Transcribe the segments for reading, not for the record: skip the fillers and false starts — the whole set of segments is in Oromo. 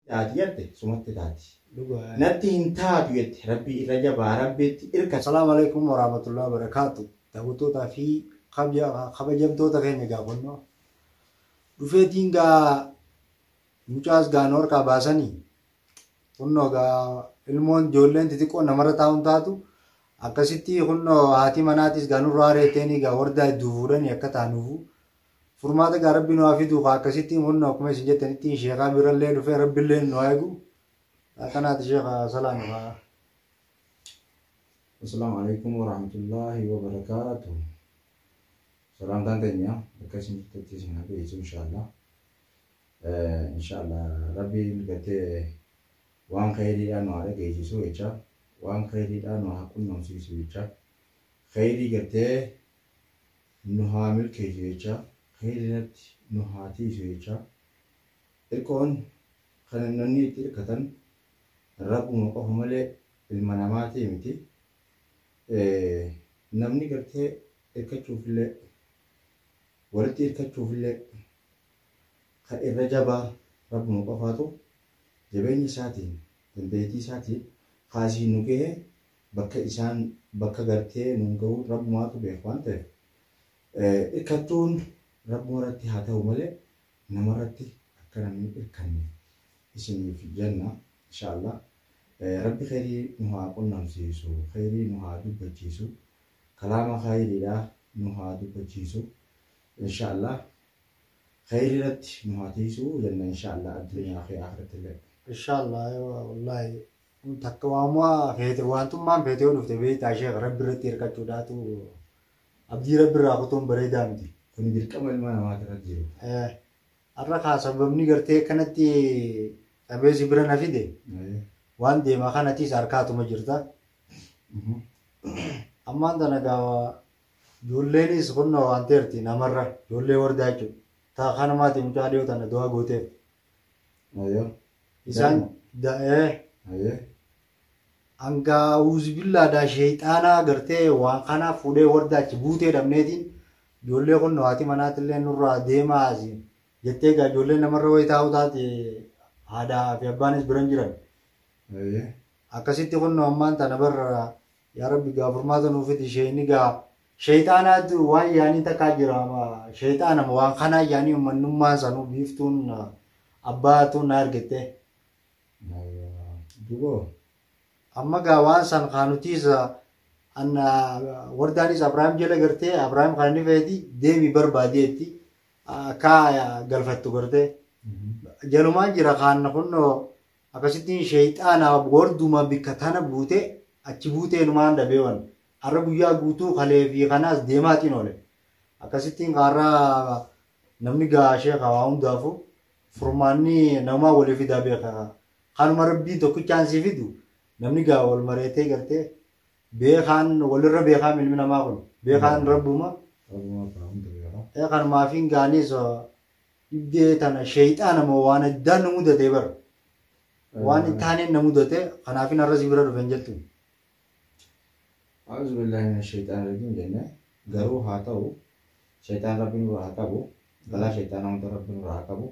taatiyate sumatti taati natti hin taatu yette rabbi irra jabaa rabbiitti irka. Assalamu alaikum warahmatullahi wabarakatuh. Daawwattoota fi kabajamtoota keenya gaafannoo dhufeetiin gaa mucaas gaanoor kaa baasanii hunnoo gaa ilmoon ijoolleen xixiqqoo namarra taa'uun taatu akkasitti hunnoo haati manaatis gaanurraa reeteenii gaa wardaa iddoo fuudhanii akka taanuufu furmaata gaa rabbi nu hafidu akkasitti hunnoo akkuma isin jettanitti sheekaa birallee dhufee rabbillee nu eegu akkanaati sheekaa salaam. Assalamu alaikum warahmatullahi wabarakatuh. Salam tantenya bekasih kita sini habis itu insyaallah Rabbi gate wan khairi anu ada gaji su echa wan khairi anu hakun nom su echa khairi gate nuhamil keji echa khairi nat nuhati su echa ikon khananni tirkatan Rabbu muqafmale ilmanamati miti namni gate irkachuufillee walitti hirkachuufillee kan irra jabaa rabbuma qofaatu jabeenyi isaatiin dandeettii isaatiin kaasii nu gahee bakka gartee nuun gahuu rabbumaatu beeku waan ta'eef hirkachuun rabbuma irratti haa ta'u malee namarratti akka namni hirkanne isiniif jenna inshaallah. Rabbi khairii nu haa qunnamsiisu khairii nu haa dubbachiisu kalaama khairiidhaa nu haa dubbachiisu inshaallah. خير لك نهاتيسو لأن إن شاء الله الدنيا في آخرة الله إن شاء الله والله تكواموا فيت وانتم ما فيتوا في بيت عشان رب رتير كتوداتو أبدي رب راقتهم بريدام دي كوني بالكمل ما ترجيو الرخاء سببني قرتي كانت أبي زبرنا في دي وان دي ما كانت ساركاتو مجرتا أما عندنا جوا جوليني سكوننا وانترتي نمرة جولي ورداچو تا خانماتي مجاديو تانا دعا غوتيف ايوه إسان ايوه أنغا أعوذ بالله دا شيطانا غرتي وان خانا فودي وردا چبوتي دمنيتين جولي كون نواتي منات اللي نورا ديما ازين جتيغا جولي نمر ويتاو تاتي هذا في أبانيس برنجران ايوه أكاسيتي كون نومان تنبر يا ربي غافر ماذا نوفيتي شيني غا شيطانات وان يعني تكاجرا ما شيطان ما وان خنا يعني من نما سانو بيفتون أباتو نارجته دوغو أما جوان سان خانوتيزا أن ورداني إبراهيم جل قرته إبراهيم خاني فيدي ديمي برباديتي كا قلفتو قرته جلومان جرا خان نكونو أكاسيتين شيطان وردو ما بكتانا بوته أتشبوته نمان دبيوان Arab ya guutuu khalee fi kanaas deemaatiin oole akkasittiin qarraa namni gaashee qaba hundaafu furmaanni nama walii fidaa beeka kanuma rabbii tokko chaansii fidu namni gaa wal mareetee gartee beekaan walirra beekaa milmi namaa kun beekaan rabbuma kan maafiin gaanis dhibdee tana shayxaana moo waan addaan nu mudate bar waan taaneen na mudate kanaafin arra sibira dhufen jettu. أعوذ بالله من الشيطان الرجيم جنة قالوا هاتوا شيطان ربنا راقبوا بلا شيطان هم ربنا راقبوا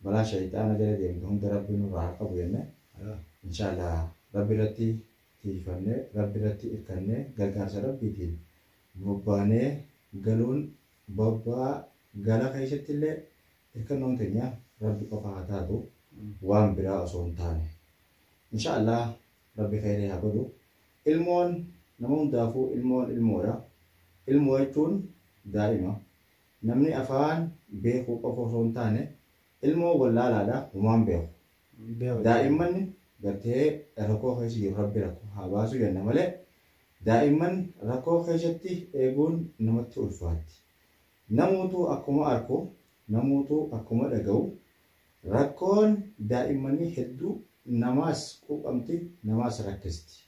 بلا شيطان جل ديم هم ربنا راقبوا جنة إن شاء الله ربي رتي تيفنة ربي رتي إكنة قال ربي تي ببانة قالون بابا قال خيشة اللي إكنون تنيا ربي قفاها تادو وام برا أصون تاني إن شاء الله ربي خيره هبدو المون نمون دافو المورا المويتون دائما نمني أفان بيخو قفوصون تاني المو ولا لا لا ومان بيخو دائما قرتي ركو خيشي ربي ركو هاباسو ينمالي دائما ركو خيشتي ايقون نمتو الفات نموتو أكما أركو نموتو أكما دقو ركون دائما هدو نماس قمتي نماس ركستي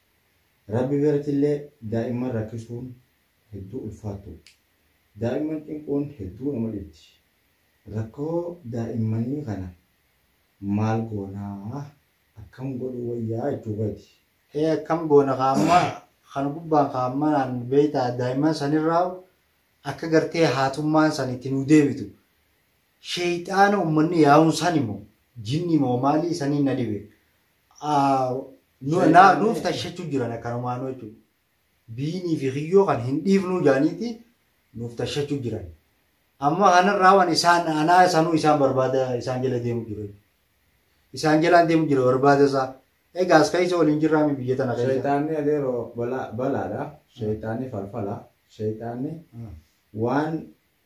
ربي بيرت الله دائما ركزون هدو الفاتو دائما تكون هدو نملت ركو دائما غنا مال غنا أكم غلو ويا جوبتي هي كم غنا خامة خنبوبا خامة عن بيتا دائما سنراو أكغرتي هاتومان سنتينو ديبتو شيطان أمني ياون سنيمو jinni moo maali sanii na dhibe. Nuuf tashachuu jiran akkanumaan jechuudha. Biinii fi hiyyoo kan hin dhiifnuu jaaniiti nuuf tashachuu jiran. Amma kanarraa waan sanuu isaan barbaada isaan jala deemu jiru. Isaan jalaan deemu jiru barbaada isaa. Egaa as keessa waliin jirraami biyya tana keessa. Shayitaanni adeeroo balaadha. Shayitaanni falfala. Shayitaanni waan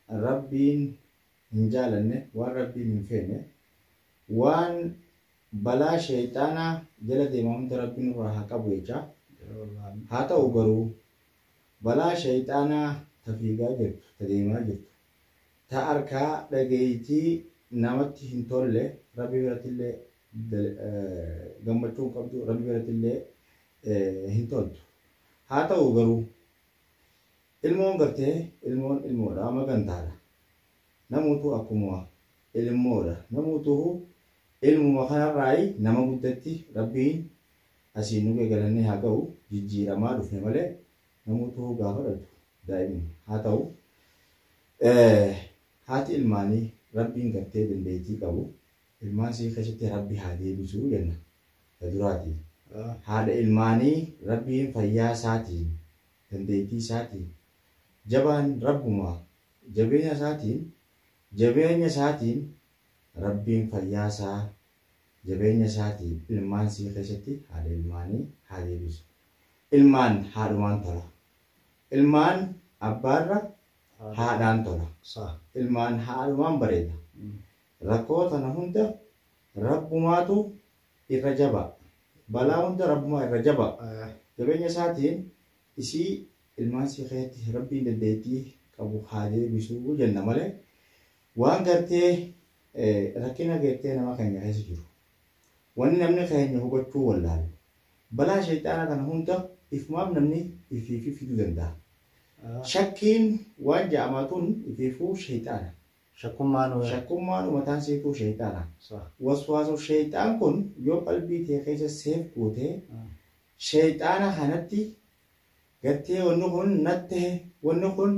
rabbiin hin jaalanne, waan rabbiin hin feene, waan balaa shayitaanaa jala deemaa hunda rabbiin irraa haa qabu jecha. Haa ta'u garuu balaa shayitaanaa ta fiigaa jirtu, ta deemaa jirtu, ta harkaa dhageeyyitii namatti hin tolle rabbi birattillee gammachuu qabdu rabbi birattillee hin toltu. Haa ta'u garuu ilmoon gartee ilmoon ilmoodha magantaadha. Namuutu akkuma ilmoodha. Namuutu ilmuma kanarraayi nama guddatti rabbiin asiin nu eegalannee haa ga'u jijjiiramaa dhufne malee namuutu gaafa dhaltu daa'imni. Haa ta'u haati ilmaanii rabbiin gartee dandeettii qabu. Ilmaan sii keessatti rabbi haa deebisuu jenna. Duraati. Haadha ilmaanii rabbiin fayyaa isaatiin dandeettii isaatiin jabaan rabbuma jabeenya isaatiin rabbiin fayyaa isaa jabeenya isaatiin ilmaan sii keessatti haadha ilmaanii haa deebisu. Ilmaan haadhumaan tola. Ilmaan abbaarra haadhaan tola. Ilmaan haadhumaan bareeda. Rakkoo tana hunda rabbumaatu irra jaba. Balaa hunda rabbumaa irra jaba. Jabeenya isaatiin isii ilmaan sii keessatti rabbiin dandeettii qabu haa deebisuu jenna malee waan gartee rakkina gartee nama keenya keessa jiru. Wanni namni keenya hubachuu wallaalu. Balaa shayitaana kana hunda ifumaaf namni ifiifii fiduu danda'a. Shakkiin waan ja'amaatuun ifiifuu shayitaana. Shakkummaan mataan seetuu shayitaana. Waswaasuuf shayitaan kun yoo qalbii tee keessa seef gootee shayitaana kanatti gartee wanni kun natte wanni kun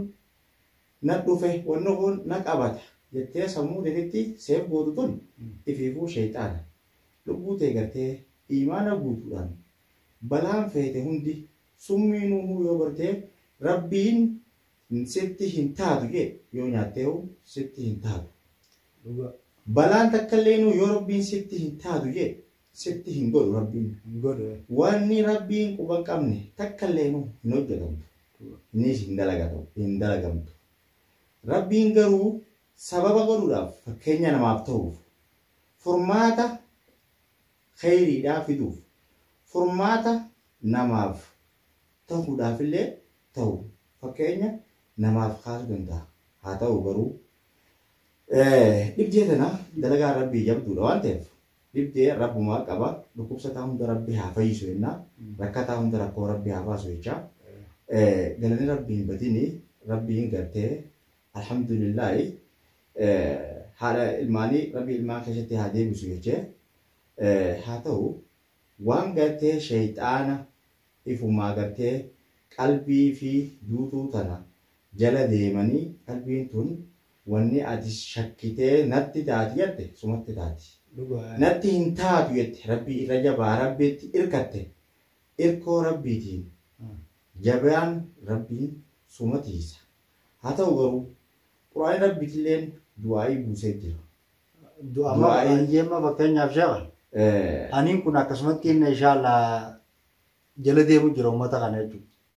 na dhufe wanni kun na qabata jettee sammuu teetitti seef gootu tun ifiifuu shayitaana. Lubbuu tee gartee imaana guutuudhaan balaan feete hundi summiinuu yoo gartee rabbiin sitti hin taatu jee yoo nyaattee sitti hin taatu. Balaan takkallee yoo rabbiin sitti hin taatu jee sitti hin godhu rabbiin. Wanni rabbiin quba qabne takkallee hin hojjetamtu. Innis hin dalagamtu. Rabbiin garuu sababa godhuudhaaf fakkeenya namaaf ta'uuf furmaata khayriidhaa fiduuf furmaata namaaf ta'uudhaaf illee ta'u fakkeenya namaaf kaasuu danda'a. Haa ta'u garuu dhibdee tana dalagaa rabbii jabduudha waan ta'eef dhibdee rabbumaa qaba. Dhukkubsataa hunda rabbii haa fayyisu jennaa. Rakkataa hunda rakkoo rabbii haa baasu jecha galanii rabbiin badini rabbiin gartee alhamdulillahi haadha ilmaanii rabbii ilmaan keessatti haa deebisu jechee haa ta'u waan gartee shayitaana ifumaa gartee qalbii fi duutuu tana jala deemanii qalbiin tun wanni ati shakkitee natti taati jette sumatti taati. Natti hin taatu jette rabbii irra jabaa rabbiitti irkatte irkoo rabbiitiin jabaan rabbiin sumatiisa. Haa ta'u garuu quraani rabbiitilleen du'aa'ii buusee jira. Du'aa'ii fakkeenyaaf sheeqa. Aniin kun akkasumatti inni inshaallah jala deemu jira uummata kana jechuudha.